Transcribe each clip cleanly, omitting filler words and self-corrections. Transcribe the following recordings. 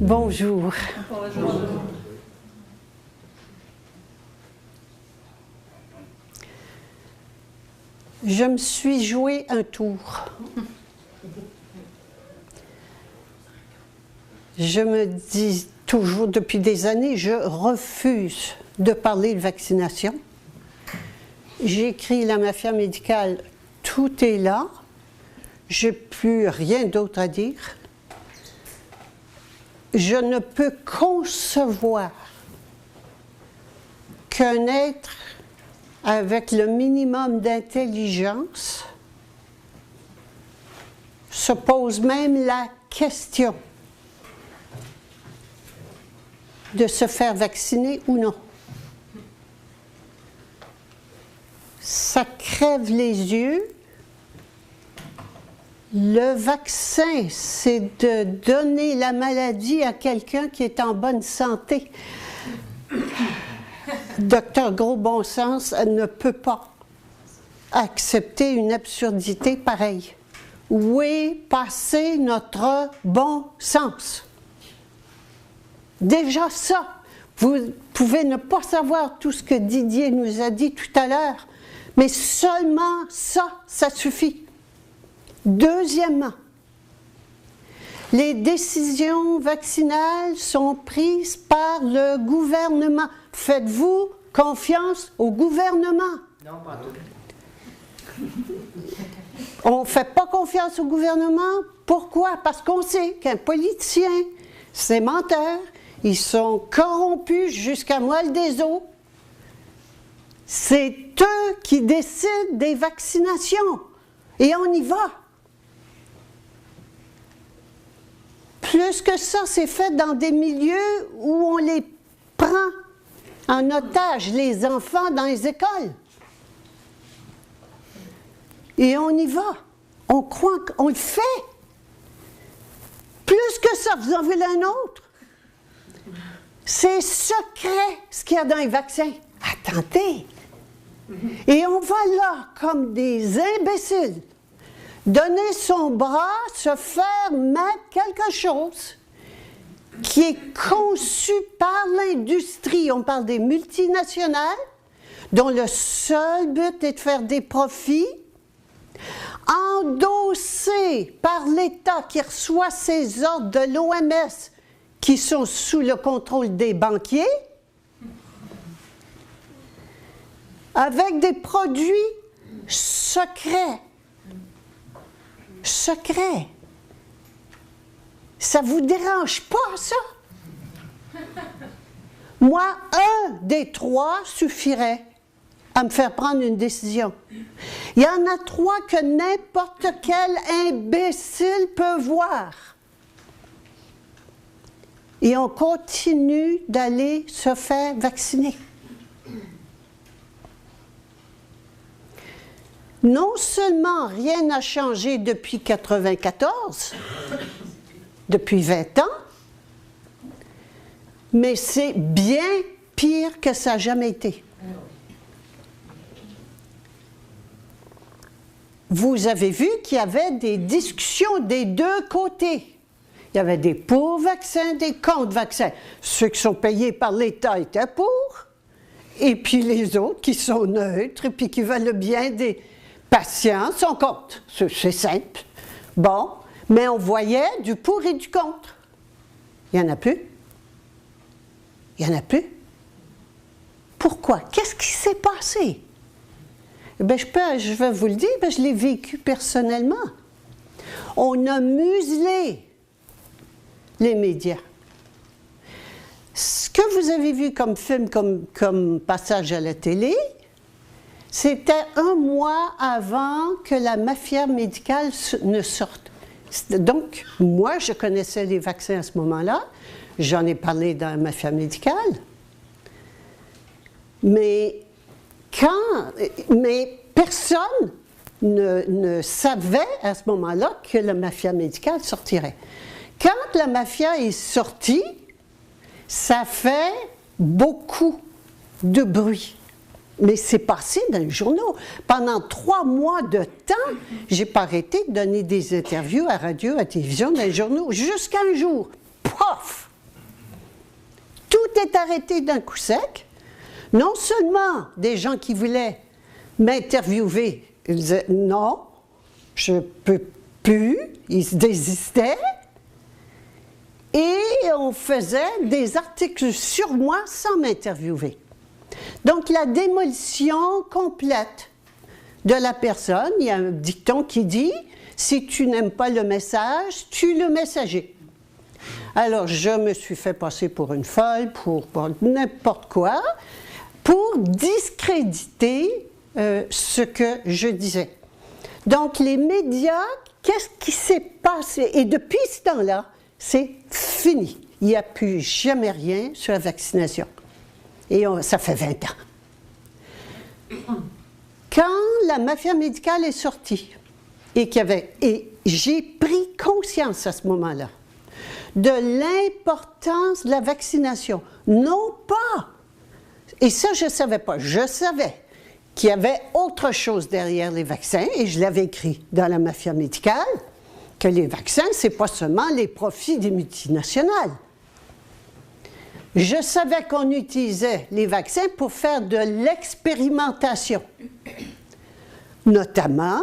Bonjour. Bonjour. Je me suis joué un tour. Je me dis toujours depuis des années, je refuse de parler de vaccination. J'écris la mafia médicale, tout est là. J'ai plus rien d'autre à dire. Je ne peux concevoir qu'un être avec le minimum d'intelligence se pose même la question de se faire vacciner ou non. Ça crève les yeux. Le vaccin, c'est de donner la maladie à quelqu'un qui est en bonne santé. Docteur Gros Bon Sens ne peut pas accepter une absurdité pareille. Où est passé notre bon sens? Déjà ça, vous pouvez ne pas savoir tout ce que Didier nous a dit tout à l'heure, mais seulement ça, ça suffit. Deuxièmement, les décisions vaccinales sont prises par le gouvernement. Faites-vous confiance au gouvernement? Non, pas tout. On ne fait pas confiance au gouvernement. Pourquoi? Parce qu'on sait qu'un politicien, c'est menteur, ils sont corrompus jusqu'à moelle des os. C'est eux qui décident des vaccinations. Et on y va. Plus que ça, c'est fait dans des milieux où on les prend en otage, les enfants dans les écoles. Et on y va. On croit qu'on le fait. Plus que ça, vous en voulez un autre? C'est secret ce qu'il y a dans les vaccins. Attendez. Et on va là, comme des imbéciles, donner son bras, se faire mettre quelque chose qui est conçu par l'industrie. On parle des multinationales, dont le seul but est de faire des profits, endossé par l'État qui reçoit ses ordres de l'OMS, qui sont sous le contrôle des banquiers, avec des produits secrets. Secrets. Ça vous dérange pas, ça? Moi, un des trois suffirait à me faire prendre une décision. Il y en a trois que n'importe quel imbécile peut voir. Et on continue d'aller se faire vacciner. Non seulement rien n'a changé depuis 1994, depuis 20 ans, mais c'est bien pire que ça n'a jamais été. Vous avez vu qu'il y avait des discussions des deux côtés. Il y avait des pour-vaccins, des contre-vaccins. Ceux qui sont payés par l'État étaient pour, et puis les autres qui sont neutres et puis qui veulent le bien des patients sont contre. C'est simple. Bon, mais on voyait du pour et du contre. Il n'y en a plus. Il n'y en a plus. Pourquoi? Qu'est-ce qui s'est passé? Bien, je vais vous le dire, je l'ai vécu personnellement. On a muselé les médias. Ce que vous avez vu comme film, comme passage à la télé, c'était un mois avant que la mafia médicale ne sorte. Donc, moi, je connaissais les vaccins à ce moment-là. J'en ai parlé dans la mafia médicale. Mais personne ne savait à ce moment-là que la mafia médicale sortirait. Quand la mafia est sortie, ça fait beaucoup de bruit. Mais c'est passé dans les journaux. Pendant 3 mois de temps, j'ai pas arrêté de donner des interviews à radio, à télévision, dans les journaux, jusqu'à un jour, pof! est arrêté d'un coup sec. Non seulement des gens qui voulaient m'interviewer, ils disaient non, je ne peux plus, ils se désistaient. Et on faisait des articles sur moi sans m'interviewer. Donc la démolition complète de la personne, il y a un dicton qui dit « Si tu n'aimes pas le message, tue le messager ». Alors je me suis fait passer pour une folle, pour n'importe quoi, pour discréditer ce que je disais. Donc les médias, qu'est-ce qui s'est passé? Et depuis ce temps-là, c'est fini. Il n'y a plus jamais rien sur la vaccination. Et ça fait 20 ans. Quand la mafia médicale est sortie, et j'ai pris conscience à ce moment-là de l'importance de la vaccination. Non pas, et ça je ne savais pas, je savais qu'il y avait autre chose derrière les vaccins, et je l'avais écrit dans la mafia médicale, que les vaccins, ce n'est pas seulement les profits des multinationales. Je savais qu'on utilisait les vaccins pour faire de l'expérimentation. Notamment,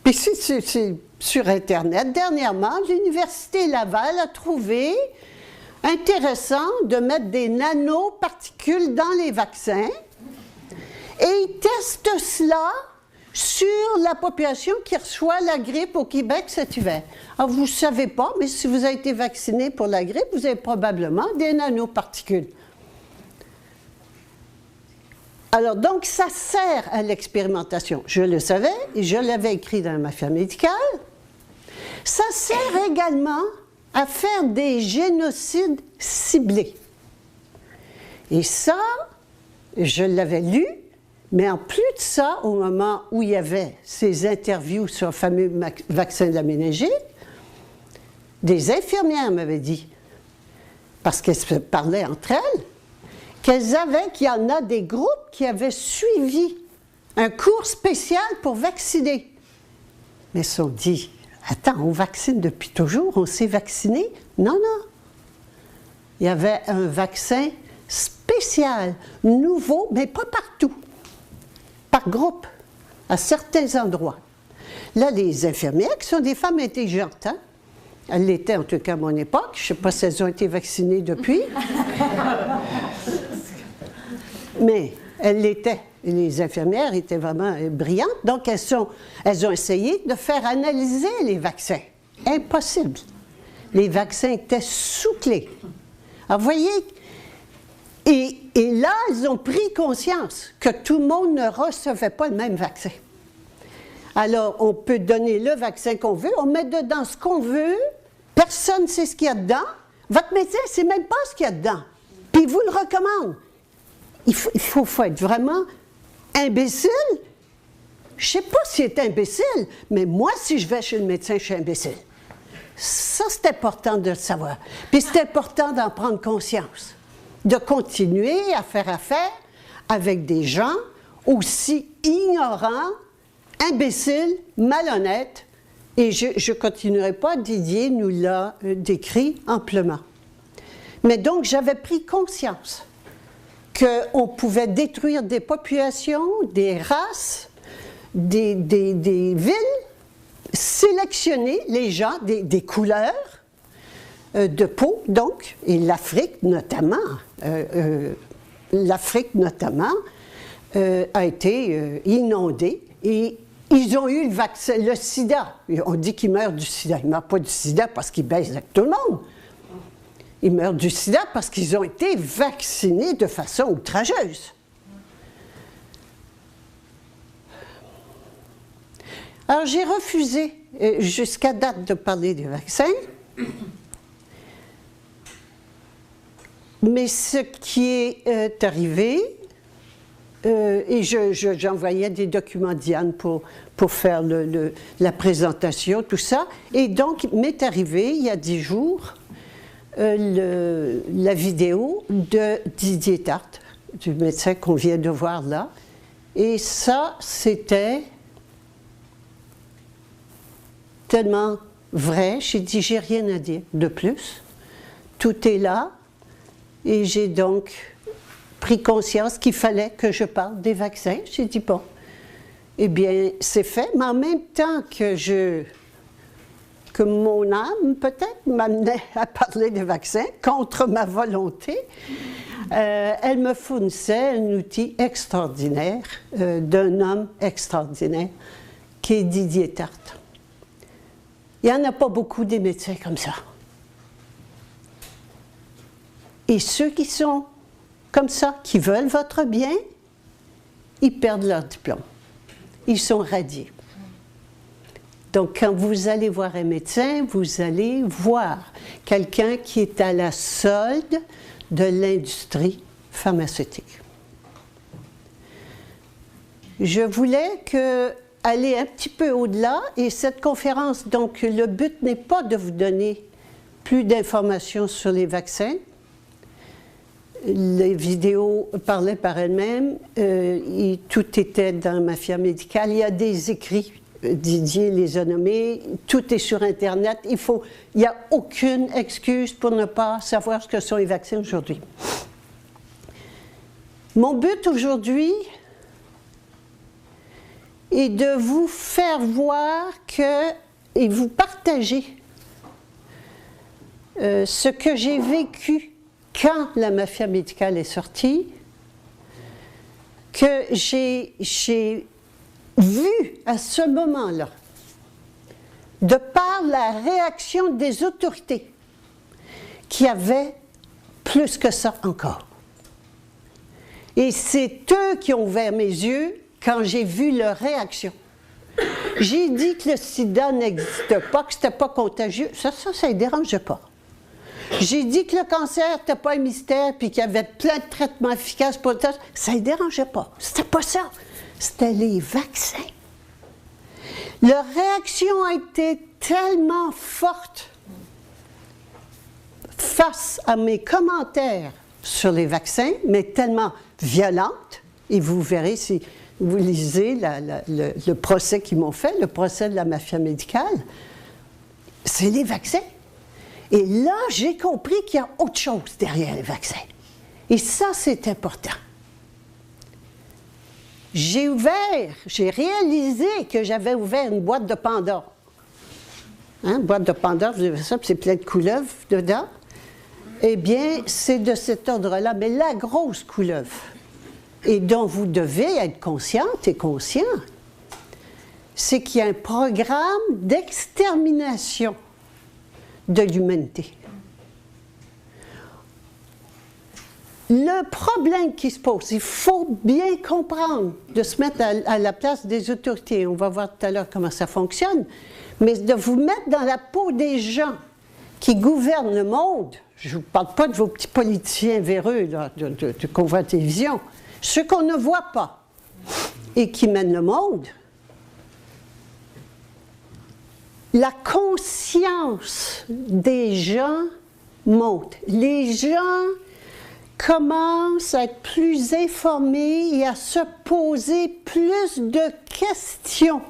puis c'est sur Internet, dernièrement, l'Université Laval a trouvé intéressant de mettre des nanoparticules dans les vaccins et ils testent cela sur la population qui reçoit la grippe au Québec cet hiver. Alors, vous ne savez pas, mais si vous avez été vacciné pour la grippe, vous avez probablement des nanoparticules. Alors, donc, ça sert à l'expérimentation. Je le savais, et je l'avais écrit dans la mafia médicale. Ça sert également à faire des génocides ciblés. Et ça, je l'avais lu, mais en plus de ça, au moment où il y avait ces interviews sur le fameux vaccin de la méningite, des infirmières m'avaient dit, parce qu'elles se parlaient entre elles, qu'il y en a des groupes qui avaient suivi un cours spécial pour vacciner. Mais ils se sont dit, attends, on vaccine depuis toujours, on s'est vacciné? Non, non. Il y avait un vaccin spécial, nouveau, mais pas partout. Par groupe, à certains endroits. Là, les infirmières, qui sont des femmes intelligentes, hein? Elles l'étaient en tout cas à mon époque, je ne sais pas si elles ont été vaccinées depuis, mais elles l'étaient. Les infirmières étaient vraiment brillantes, donc elles ont essayé de faire analyser les vaccins. Impossible. Les vaccins étaient sous clé. Alors, vous voyez, et là, elles ont pris conscience que tout le monde ne recevait pas le même vaccin. Alors, on peut donner le vaccin qu'on veut, on met dedans ce qu'on veut, personne ne sait ce qu'il y a dedans, votre médecin ne sait même pas ce qu'il y a dedans, puis il vous le recommande. Il faut être vraiment imbécile. Je ne sais pas s'il est imbécile, mais moi, si je vais chez le médecin, je suis imbécile. Ça, c'est important de le savoir. Puis c'est important d'en prendre conscience, de continuer à faire affaire avec des gens aussi ignorants, imbéciles, malhonnêtes, et je ne continuerai pas, Didier nous l'a décrit amplement. Mais donc, j'avais pris conscience qu'on pouvait détruire des populations, des races, des villes, sélectionner les gens, des couleurs de peau, donc, et l'Afrique notamment, a été inondée et ils ont eu le vaccin, le sida. On dit qu'ils meurent du sida. Ils ne meurent pas du sida parce qu'ils baisent avec tout le monde. Ils meurent du sida parce qu'ils ont été vaccinés de façon outrageuse. Alors, j'ai refusé jusqu'à date de parler des vaccins. Mais ce qui est arrivé, et j'envoyais des documents Diane pour faire la présentation, tout ça, et donc m'est arrivé, il y a 10 jours, la vidéo de Didier Tarte, du médecin qu'on vient de voir là, et ça, c'était tellement vrai, j'ai dit, j'ai rien à dire de plus, tout est là, Et j'ai donc pris conscience qu'il fallait que je parle des vaccins. J'ai dit, bon, eh bien, c'est fait, mais en même temps que mon âme, peut-être, m'amenait à parler des vaccins contre ma volonté, elle me fournissait un outil extraordinaire d'un homme extraordinaire qui est Didier Tarte. Il n'y en a pas beaucoup des médecins comme ça. Et ceux qui sont comme ça, qui veulent votre bien, ils perdent leur diplôme. Ils sont radiés. Donc, quand vous allez voir un médecin, vous allez voir quelqu'un qui est à la solde de l'industrie pharmaceutique. Je voulais aller un petit peu au-delà, et cette conférence, donc, le but n'est pas de vous donner plus d'informations sur les vaccins. Les vidéos parlaient par elles-mêmes, tout était dans Mafia Médicale. Il y a des écrits, Didier les a nommés, tout est sur Internet. Il n'y a aucune excuse pour ne pas savoir ce que sont les vaccins aujourd'hui. Mon but aujourd'hui est de vous faire voir et vous partager ce que j'ai vécu quand la Mafia Médicale est sortie, que j'ai vu à ce moment-là, de par la réaction des autorités, qu'il y avait plus que ça encore. Et c'est eux qui ont ouvert mes yeux quand j'ai vu leur réaction. J'ai dit que le sida n'existait pas, que ce n'était pas contagieux. Ça ne dérangeait pas. J'ai dit que le cancer n'était pas un mystère puis qu'il y avait plein de traitements efficaces pour ça ne dérangeait pas. C'était pas ça. C'était les vaccins. Leur réaction a été tellement forte face à mes commentaires sur les vaccins, mais tellement violente, et vous verrez si vous lisez le procès qu'ils m'ont fait, le procès de la Mafia Médicale, c'est les vaccins. Et là, j'ai compris qu'il y a autre chose derrière les vaccins. Et ça, c'est important. J'ai réalisé que j'avais ouvert une boîte de Pandore. Hein, boîte de Pandore, vous avez ça, puis c'est plein de couleuvres dedans. Eh bien, c'est de cet ordre-là, mais la grosse couleuvre, et dont vous devez être consciente et conscient, c'est qu'il y a un programme d'extermination de l'humanité. Le problème qui se pose, il faut bien comprendre, de se mettre à la place des autorités, on va voir tout à l'heure comment ça fonctionne, mais de vous mettre dans la peau des gens qui gouvernent le monde. Je ne vous parle pas de vos petits politiciens véreux qu'on voit à la télévision, ceux qu'on ne voit pas et qui mènent le monde. La conscience des gens monte. Les gens commencent à être plus informés et à se poser plus de questions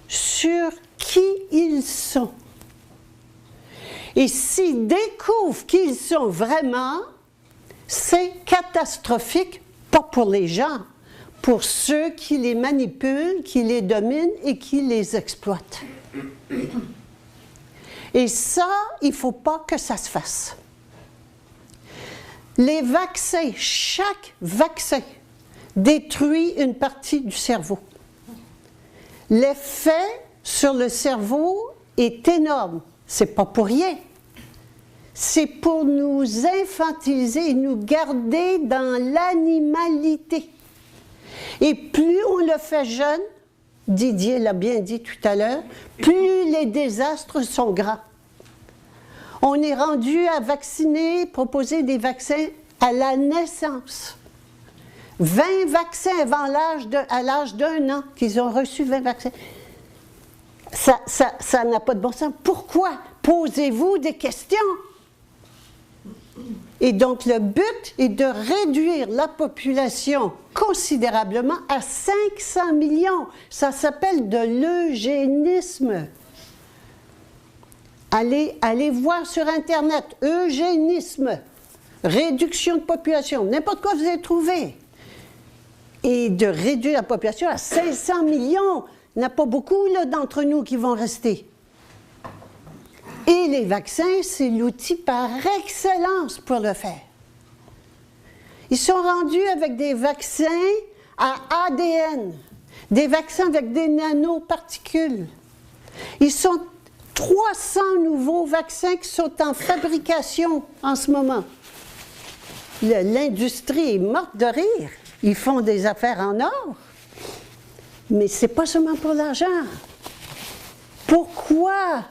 sur qui ils sont. Et s'ils découvrent qui ils sont vraiment, c'est catastrophique, pas pour les gens, pour ceux qui les manipulent, qui les dominent et qui les exploitent. Et ça, il ne faut pas que ça se fasse. Les vaccins, chaque vaccin détruit une partie du cerveau. L'effet sur le cerveau est énorme. Ce n'est pas pour rien. C'est pour nous infantiliser et nous garder dans l'animalité. Et plus on le fait jeune, Didier l'a bien dit tout à l'heure, plus les désastres sont grands. On est rendu à vacciner, proposer des vaccins à la naissance. 20 vaccins à l'âge d'1 an, qu'ils ont reçu 20 vaccins. Ça n'a pas de bon sens. Pourquoi? Posez-vous des questions. Et donc, le but est de réduire la population considérablement à 500 millions. Ça s'appelle de l'eugénisme. Allez voir sur Internet, eugénisme. réduction de population, n'importe quoi vous avez trouvé. Et de réduire la population à 500 millions, il n'y en a pas beaucoup d'entre nous qui vont rester. Et les vaccins, c'est l'outil par excellence pour le faire. Ils sont rendus avec des vaccins à ADN, des vaccins avec des nanoparticules. Ils sont 300 nouveaux vaccins qui sont en fabrication en ce moment. L'industrie est morte de rire. Ils font des affaires en or. Mais ce n'est pas seulement pour l'argent. Pourquoi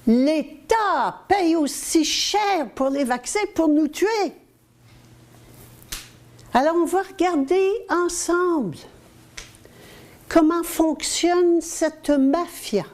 l'État paye aussi cher pour les vaccins pour nous tuer? Alors, on va regarder ensemble comment fonctionne cette mafia.